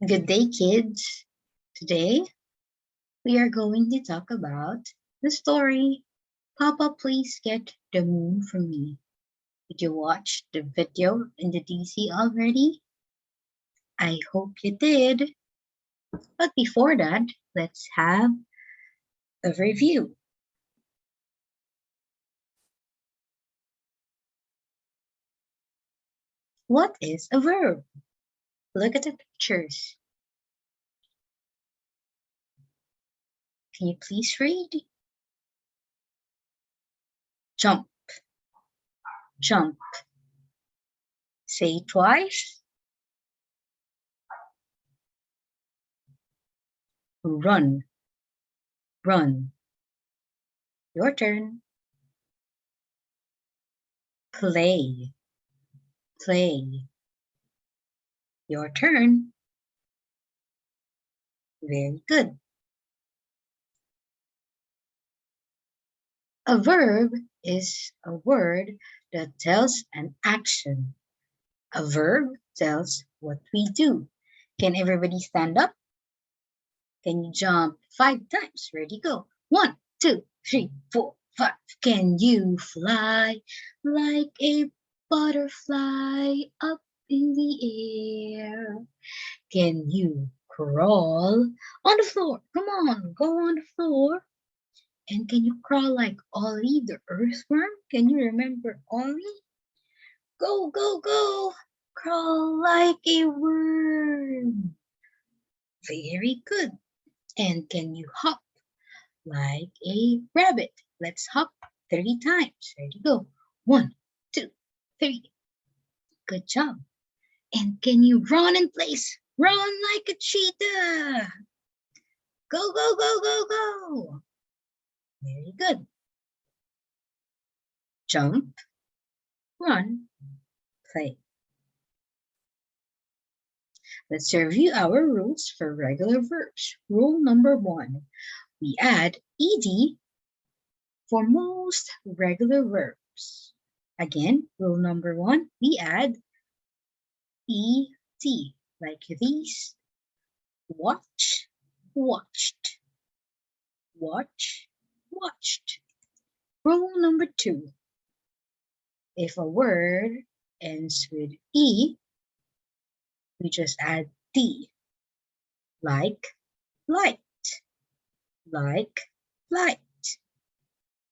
Good day, kids. Today, we are going to talk about the story, Papa, Please Get the Moon for Me. Did you watch the video in the DC already? I hope you did. But before that, let's have a review. What is a verb? Look at the pictures. Can you please read? Jump, jump. Say it twice. Run, run. Your turn. Play, play. Your turn. Very good. A verb is a word that tells an action. A verb tells what we do. Can everybody stand up? Can you jump 5 times? Ready, go. 1, 2, 3, 4, 5. Can you fly like a butterfly up in the air? Can you crawl on the floor? Come on, go on the floor. And can you crawl like Ollie the earthworm? Can you remember Ollie? Go, go, go! Crawl like a worm. Very good. And can you hop like a rabbit? Let's hop 3 times. Ready, go. 1, 2, 3. Good job. And can you run in place? Run like a cheetah. Go, go, go, go, go. Very good. Jump, run, play. Let's review our rules for regular verbs. Rule number 1. We add ed for most regular verbs. Again, rule number 1, we add ed, like these. Watch, watched. Watch, watched. Rule number 2, if a word ends with e, we just add d, like light, like light.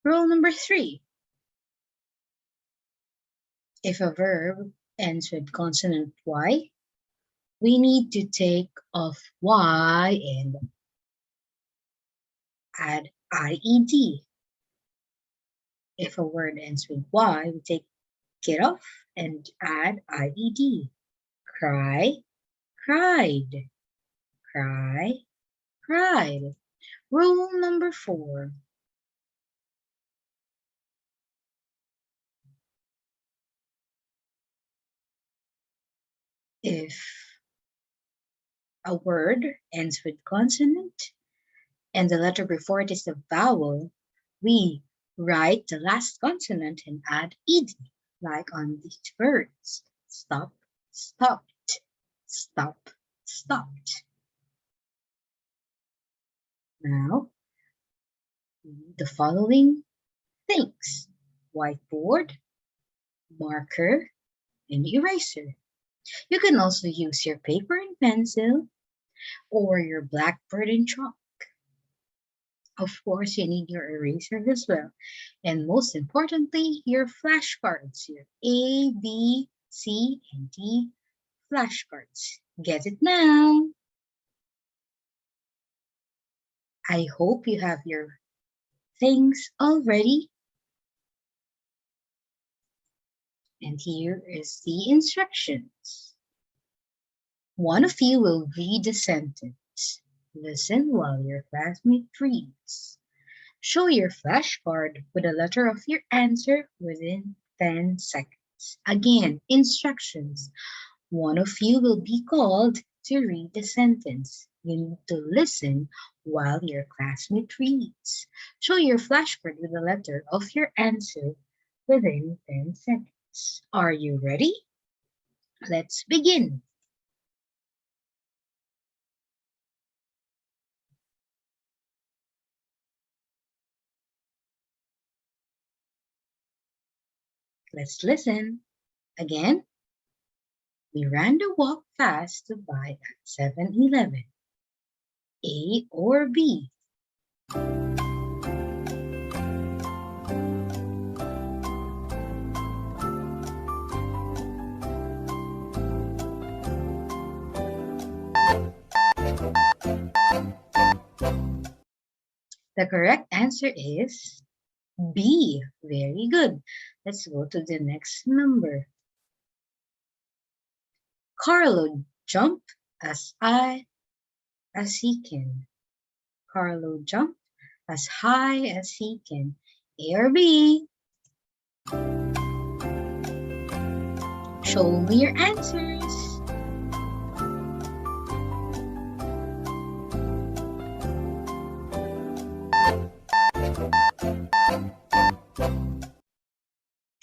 Rule number 3, if a verb ends with consonant y, we need to take off y and add ied. If a word ends with y, we take it off and add ied. Cry, cried. Cry, cried. Rule number 4. If a word ends with consonant and the letter before it is a vowel, we write the last consonant and add ed, like on these words. Stop, stopped, stop, stopped. Now, the following things: whiteboard, marker, and eraser. You can also use your paper and pencil or your blackboard and chalk. Of course, you need your eraser as well. And most importantly, your flashcards, your A, B, C, and D flashcards. Get it now. I hope you have your things already. And here is the instructions. One of you will read the sentence. Listen while your classmate reads. Show your flashcard with a letter of your answer within 10 seconds. Again, instructions. One of you will be called to read the sentence. You need to listen while your classmate reads. Show your flashcard with a letter of your answer within 10 seconds. Are you ready? Let's begin. Let's listen. Again, we ran the walk fast to buy at 7-Eleven. A or B? The correct answer is B. Very good. Let's go to the next number. Carlo jumped as high as he can. Carlo jumped as high as he can. A or B? Show me your answers.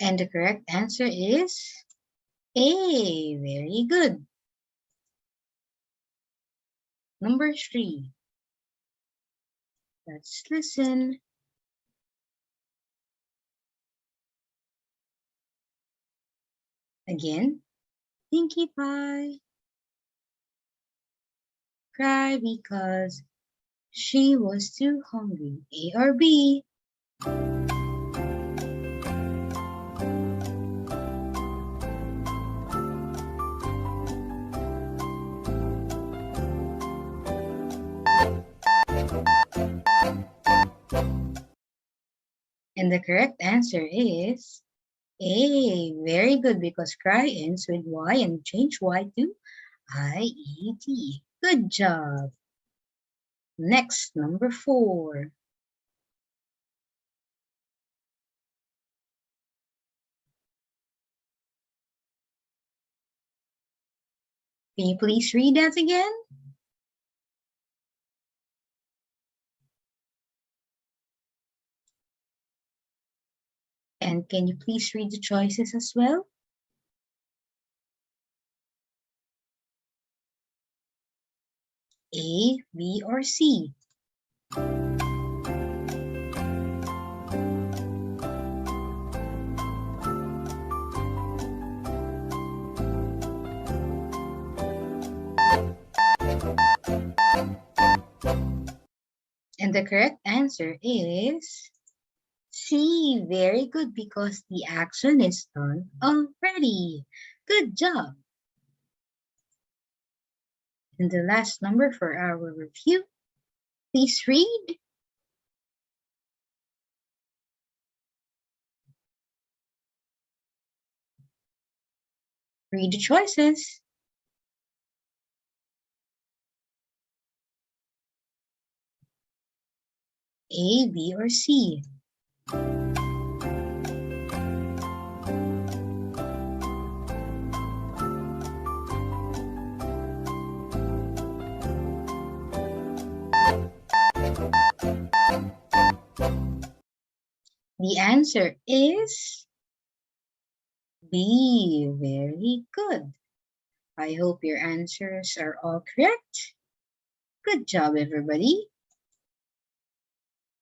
And the correct answer is A. Very good. Number 3. Let's listen. Again, Pinkie Pie cried because she was too hungry. A or B? And the correct answer is A. Very good, because cry ends with Y and change Y to I-E-D. Good job. Next, number 4. Can you please read that again? And can you please read the choices as well? A, B, or C? And the correct answer is C. Very good, because the action is done already. Good job. And the last number for our review. Please read. Read the choices. A, B, or C? The answer is B. Very good. I hope your answers are all correct. Good job, everybody.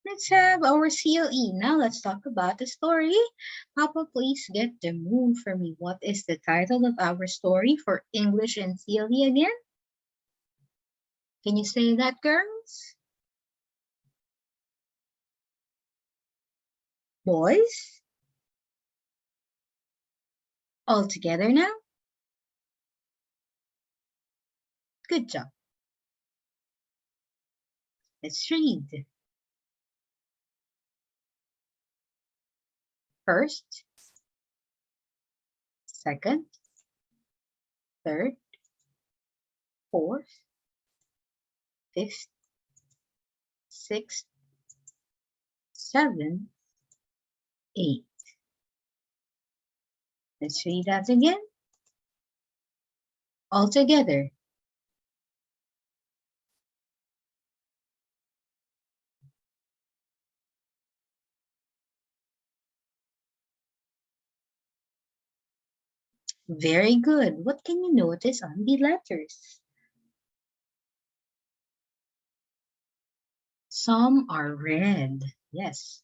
Let's have our CLE. Now let's talk about the story. Papa, please get the moon for me. What is the title of our story for English and CLE again? Can you say that, girls? Boys? All together now? Good job. Let's read. First, second, third, fourth, fifth, sixth, seventh, eighth. Let's read that again. All together. Very good. What can you notice on the letters? Some are red. Yes.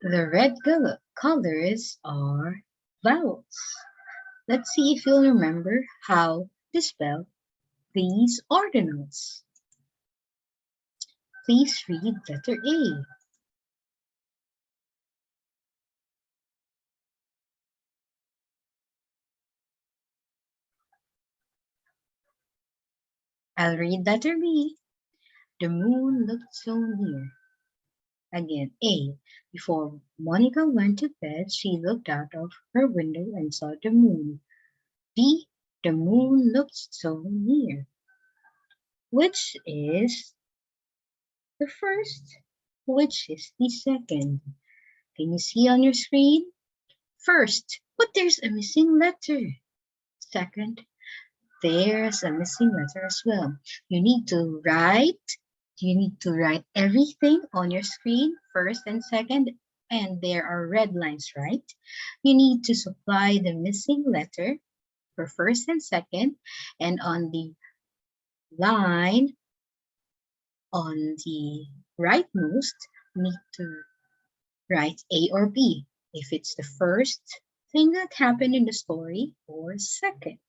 The red colors are vowels. Let's see if you'll remember how to spell these ordinals. Please read letter A. I'll read letter B. The moon looked so near. Again, A. Before Monica went to bed, she looked out of her window and saw the moon. B. The moon looked so near. Which is the first? Which is the second? Can you see on your screen? First, but there's a missing letter. Second, there's a missing letter as well. You need to write everything on your screen, first and second, and there are red lines, right? You need to supply the missing letter for first and second, and on the line on the rightmost, you need to write A or B if it's the first thing that happened in the story or second.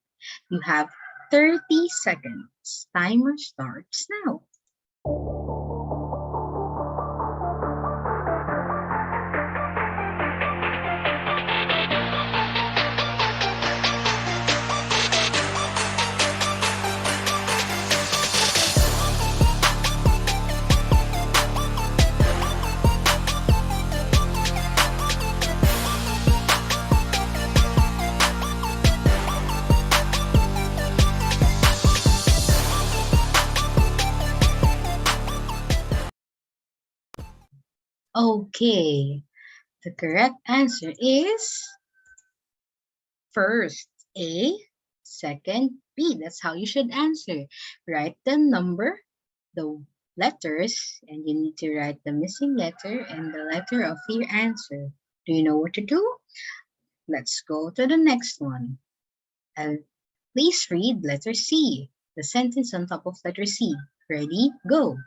You have 30 seconds. Timer starts now. Okay, the correct answer is first A, second B. That's how you should answer. Write the number, the letters, and you need to write the missing letter and the letter of your answer. Do you know what to do? Let's go to the next one. Please read letter C, the sentence on top of letter C. Ready? Go.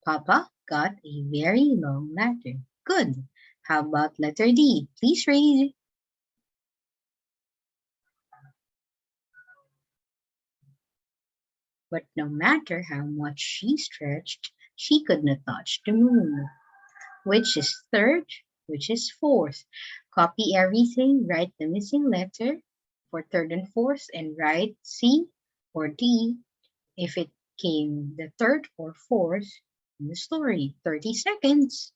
Papa got a very long ladder. Good. How about letter D? Please read. But no matter how much she stretched, she could not touch the moon. Which is third? Which is fourth? Copy everything, write the missing letter for third and fourth, and write C or D if it came the third or fourth in the story. 30 seconds.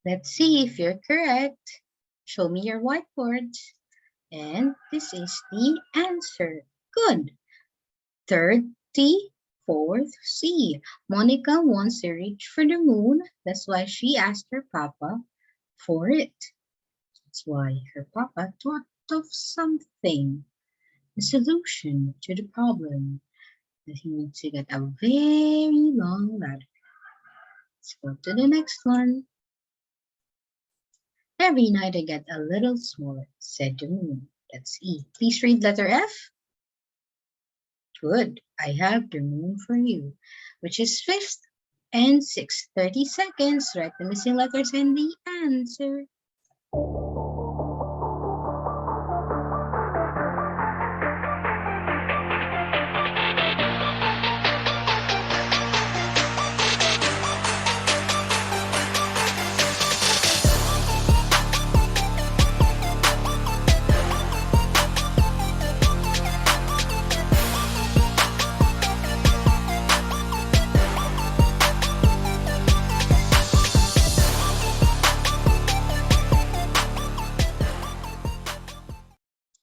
Let's see if you're correct. Show me your whiteboards. And this is the answer. Good. Third T, fourth C. Monica wants to reach for the moon. That's why she asked her papa for it. That's why her papa thought of something, a solution to the problem, that he needs to get a very long ladder. Let's go to the next one. Every night I get a little smaller, said the moon. That's E. Please read letter F. Good. I have the moon for you, which is fifth and sixth. 30 seconds. Write the missing letters and the answer.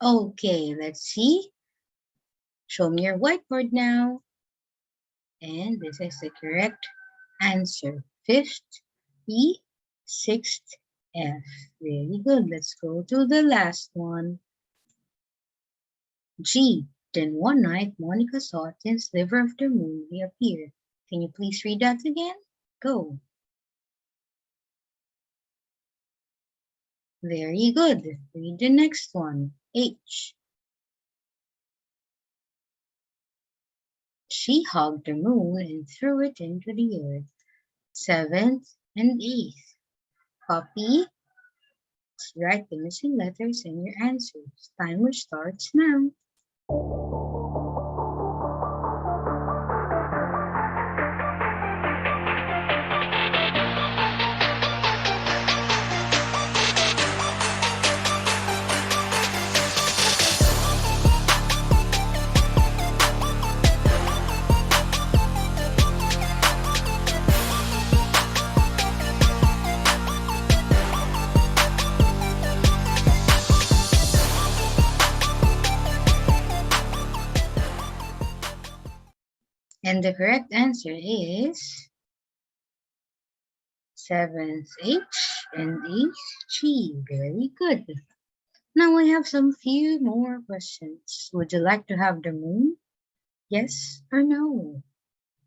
Okay, let's see. Show me your whiteboard now. And this is the correct answer. Fifth E, sixth F. Very good. Let's go to the last one. G. Then one night Monica saw a thin sliver of the moon reappear. Can you please read that again? Go. Very good. Read the next one. H. She hugged the moon and threw it into the earth. Seventh and eighth. Copy. Write the missing letters and your answers. Timer starts now. And the correct answer is 7th H and 8th G. Very good. Now I have some few more questions. Would you like to have the moon? Yes or no?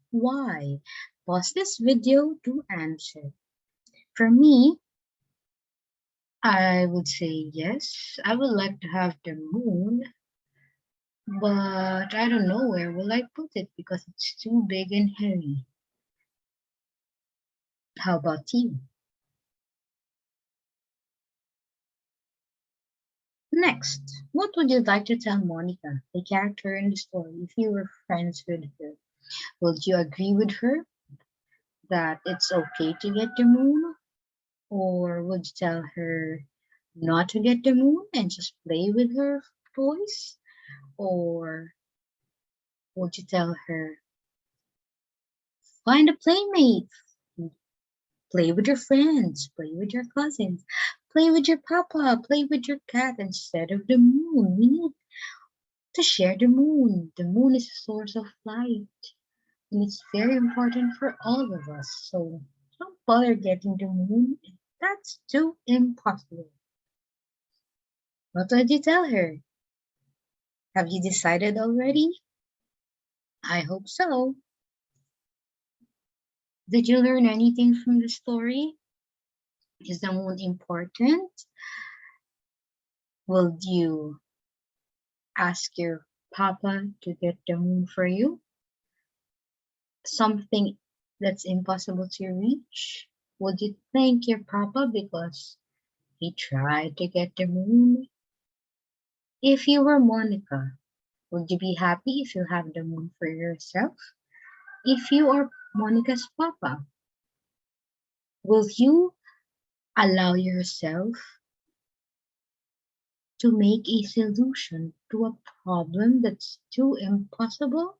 Why? Pause this video to answer. For me, I would say yes. I would like to have the moon, but I don't know where will I put it because it's too big and heavy. How about you? Next, what would you like to tell Monica, the character in the story, if you were friends with her? Would you agree with her that it's okay to get the moon? Or would you tell her not to get the moon and just play with her toys? Or would you tell her, find a playmate, play with your friends, play with your cousins, play with your papa, play with your cat instead of the moon? We need to share the moon. The moon is a source of light and it's very important for all of us. So don't bother getting the moon. That's too impossible. What did you tell her? Have you decided already? I hope so. Did you learn anything from the story? Is the moon important? Will you ask your papa to get the moon for you? Something that's impossible to reach? Would you thank your papa because he tried to get the moon? If you were Monica, would you be happy if you have the moon for yourself? If you are Monica's papa, will you allow yourself to make a solution to a problem that's too impossible?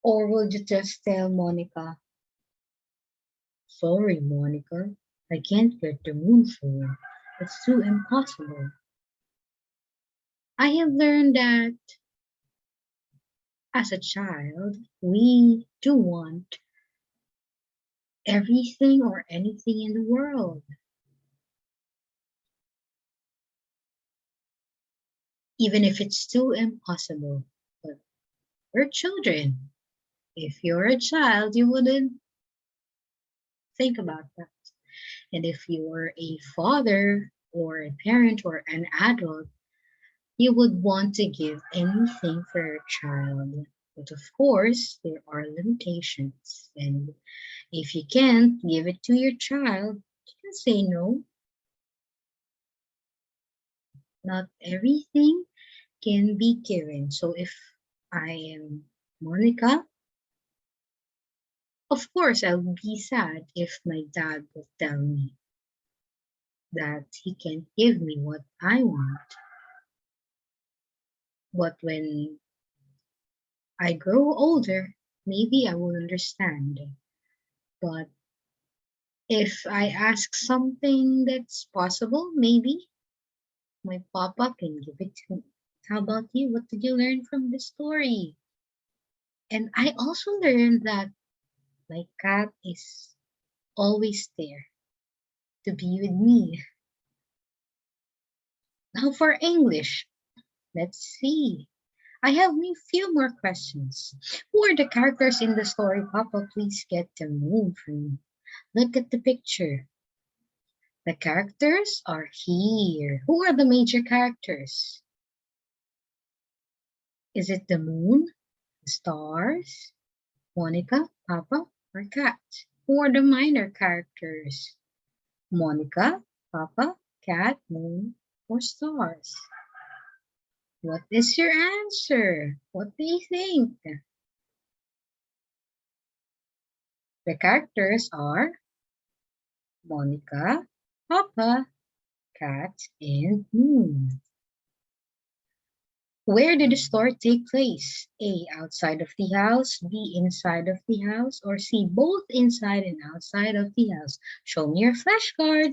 Or will you just tell Monica, sorry, Monica, I can't get the moon for you. It's too impossible. I have learned that as a child, we do want everything or anything in the world. Even if it's too impossible. But we're children. If you're a child, you wouldn't think about that. And if you're a father or a parent or an adult, you would want to give anything for your child. But of course, there are limitations. And if you can't give it to your child, you can say no. Not everything can be given. So if I am Monica, of course I'll be sad if my dad would tell me that he can't give me what I want. But when I grow older, maybe I will understand. But if I ask something that's possible, maybe my papa can give it to me. How about you? What did you learn from the story? And I also learned that my cat is always there to be with me. Now for English, let's see. I have a few more questions. Who are the characters in the story? Papa, please get the moon for me. Look at the picture. The characters are here. Who are the major characters? Is it the moon, the stars, Monica, Papa, or Cat? Who are the minor characters? Monica, Papa, Cat, Moon, or Stars? What is your answer? What do you think? The characters are Monica, Papa, Cat, and Moon. Where did the story take place? A. Outside of the house, B. Inside of the house, or C. Both inside and outside of the house? Show me your flashcard.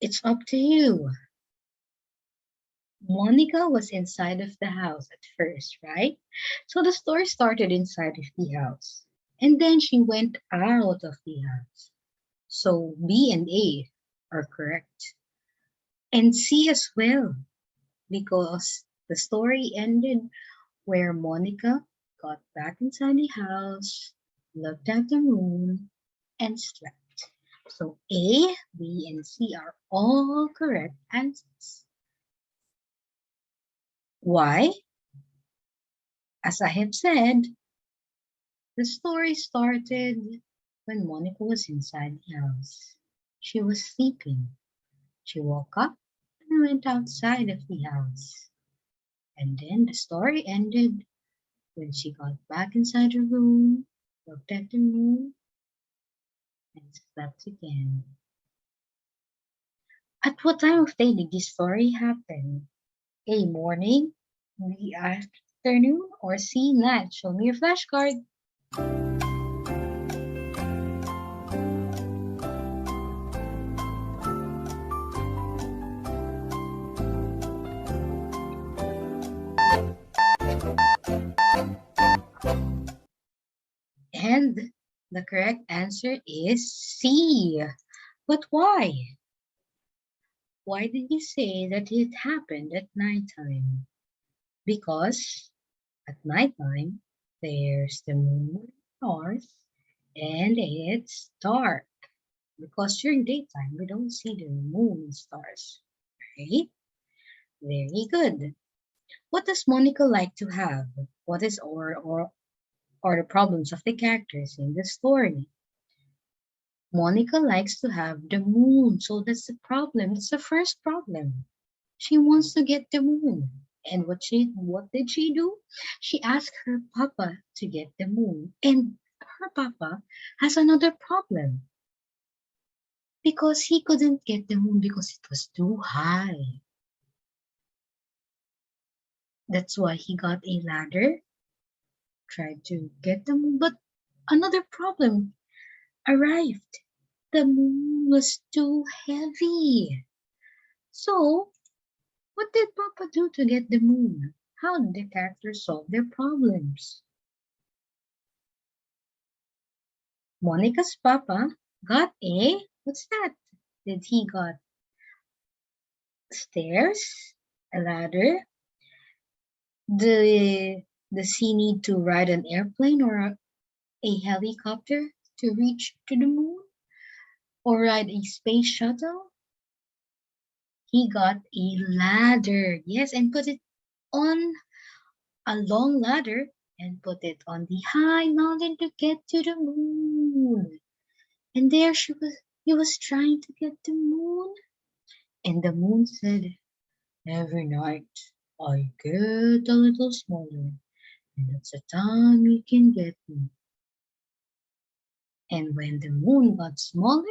It's up to you. Monica was inside of the house at first, right? So the story started inside of the house. And then she went out of the house. So B and A are correct. And C as well, because the story ended where Monica got back inside the house, looked at the moon, and slept. So A, B, and C are all correct answers. Why? As I have said, the story started when Monica was inside the house. She was sleeping. She woke up and went outside of the house. And then the story ended when she got back inside her room, looked at the moon, and slept again. At what time of day did this story happen? A. Morning, B. Afternoon, or C. Night? Show me your flashcard. And the correct answer is C. But why? Why did you say that it happened at nighttime? Because at nighttime, there's the moon, stars, and it's dark. Because during daytime, we don't see the moon and stars, right? Very good. What does Monica like to have? What is or the problems of the characters in the story? Monica likes to have the moon, so that's the problem. That's the first problem. She wants to get the moon. And what did she do? She asked her papa to get the moon. And her papa has another problem because he couldn't get the moon because it was too high. That's why he got a ladder, tried to get the moon, but another problem arrived. The moon was too heavy. So, what did Papa do to get the moon? How did the characters solve their problems? Monica's Papa got what's that? Did he got stairs, a ladder? Does he need to ride an airplane or a helicopter to reach to the moon? Or ride a space shuttle? He got a ladder, yes, and put it on a long ladder and put it on the high mountain to get to the moon. And there he was trying to get the moon. And the moon said, every night I get a little smaller, and that's the time you can get me. And when the moon got smaller,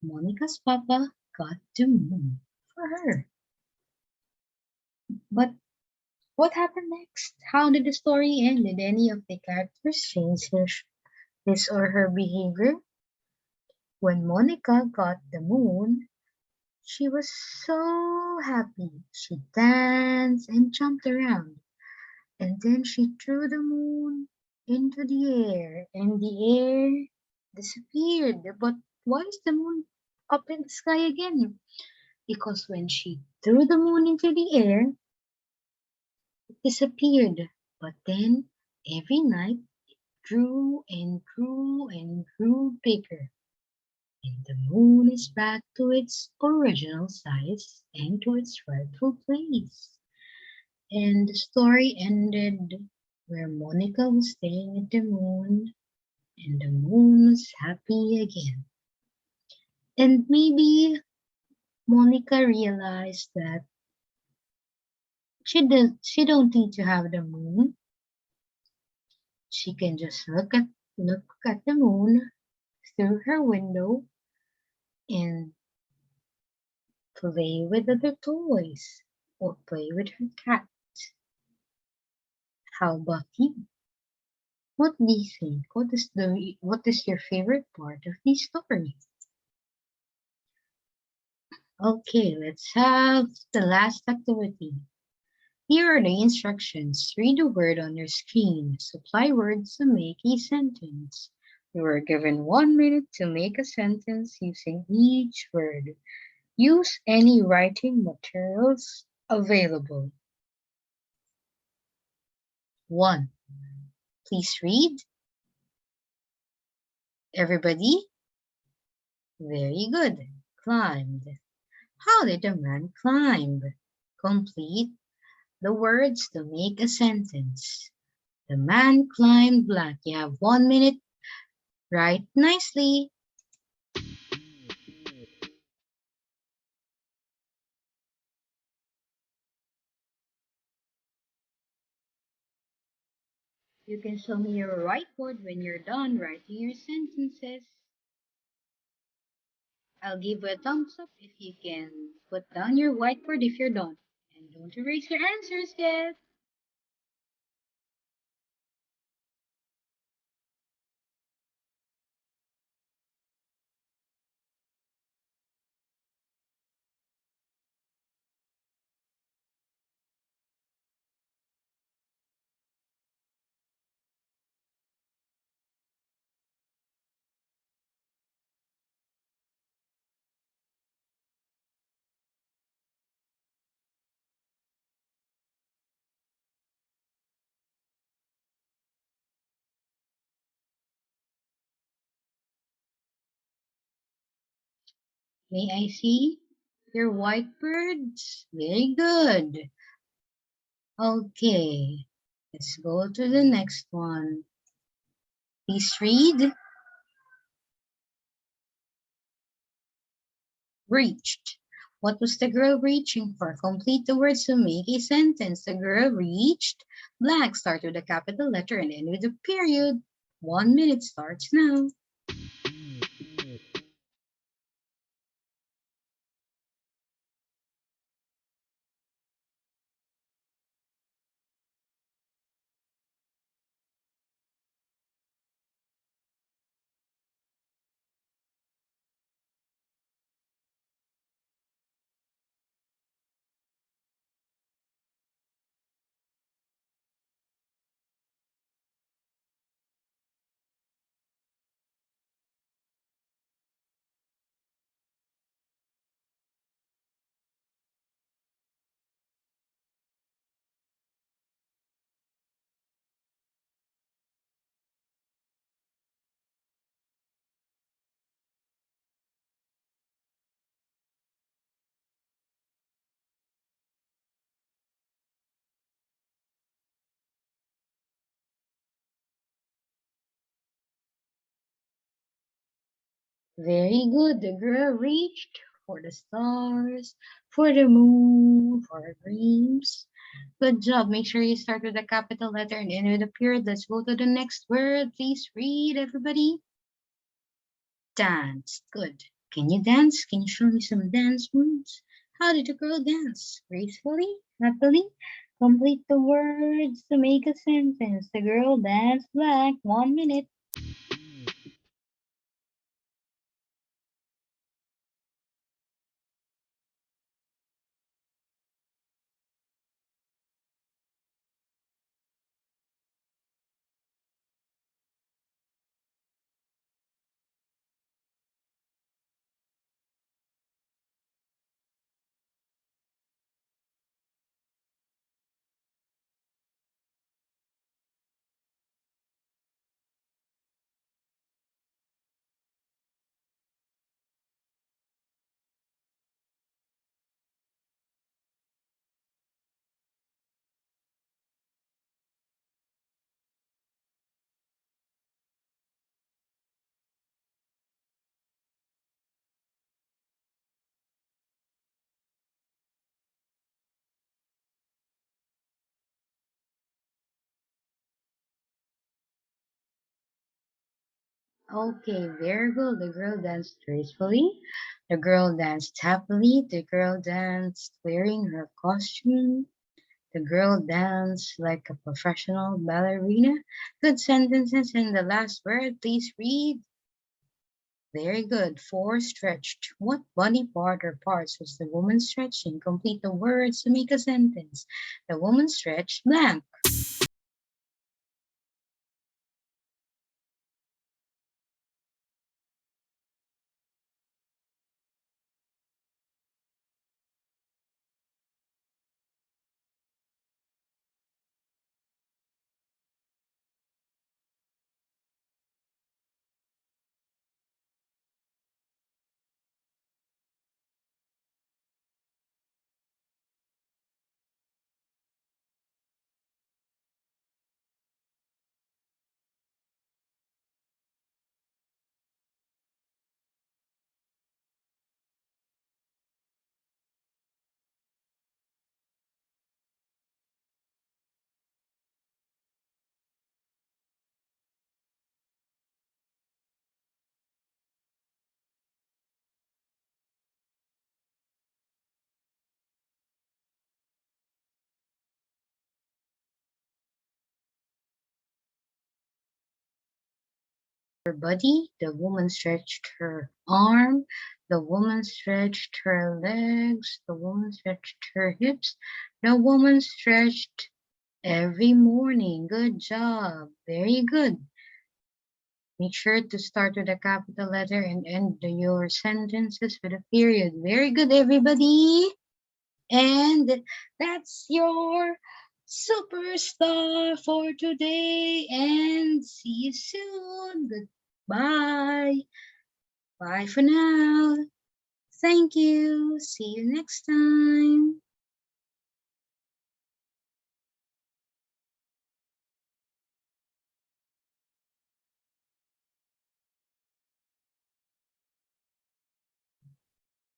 Monica's papa got the moon for her. But What happened next? How did the story end? Did any of the characters change his or her behavior? When Monica got the moon, she was so happy. She danced and jumped around. And then she threw the moon into the air, and the air disappeared. But why is the moon up in the sky again? Because when she threw the moon into the air, it disappeared. But then every night grew and grew and grew bigger. And the moon is back to its original size and to its rightful place. And the story ended where Monica was staring at the moon and the moon was happy again. And maybe Monica realized that she don't need to have the moon. She can just look at the moon through her window and play with other toys or play with her cat. How about you? What do you think? What is your favorite part of the story? Okay, let's have the last activity. Here are the instructions. Read the word on your screen. Supply words to make a sentence. You are given 1 minute to make a sentence using each word. Use any writing materials available. 1. Please read. Everybody? Very good. Climbed. How did the man climb? Complete the words to make a sentence. The man climbed blank. You have 1 minute. Write nicely. You can show me your whiteboard when you're done writing your sentences. I'll give you a thumbs up if you can put down your whiteboard if you're done. And don't erase your answers yet. May I see your whiteboards? Very good. Okay, let's go to the next one. Please read. Reached. What was the girl reaching for? Complete the words to make a sentence. The girl reached blank. Start with a capital letter and end with a period. 1 minute starts now. Very good. The girl reached for the stars, for the moon, for her dreams. Good job. Make sure you start with a capital letter and end with a period. Let's go to the next word. Please read, everybody. Dance. Good. Can you dance? Can you show me some dance moves? How did the girl dance? Gracefully? Happily? Complete the words to make a sentence. The girl danced black. 1 minute. Okay, very good. The girl danced gracefully. The girl danced happily. The girl danced wearing her costume. The girl danced like a professional ballerina. Good sentences. And the last word, please read. Very good. 4, stretched. What body part or parts was the woman stretching? Complete the words to make a sentence. The woman stretched blank. Her body, the woman stretched her arm, the woman stretched her legs, the woman stretched her hips, the woman stretched every morning. Good job. Very good. Make sure to start with a capital letter and end your sentences with a period. Very good, everybody. And that's your superstar for today. And see you soon. Goodbye. Bye for now. Thank you. See you next time.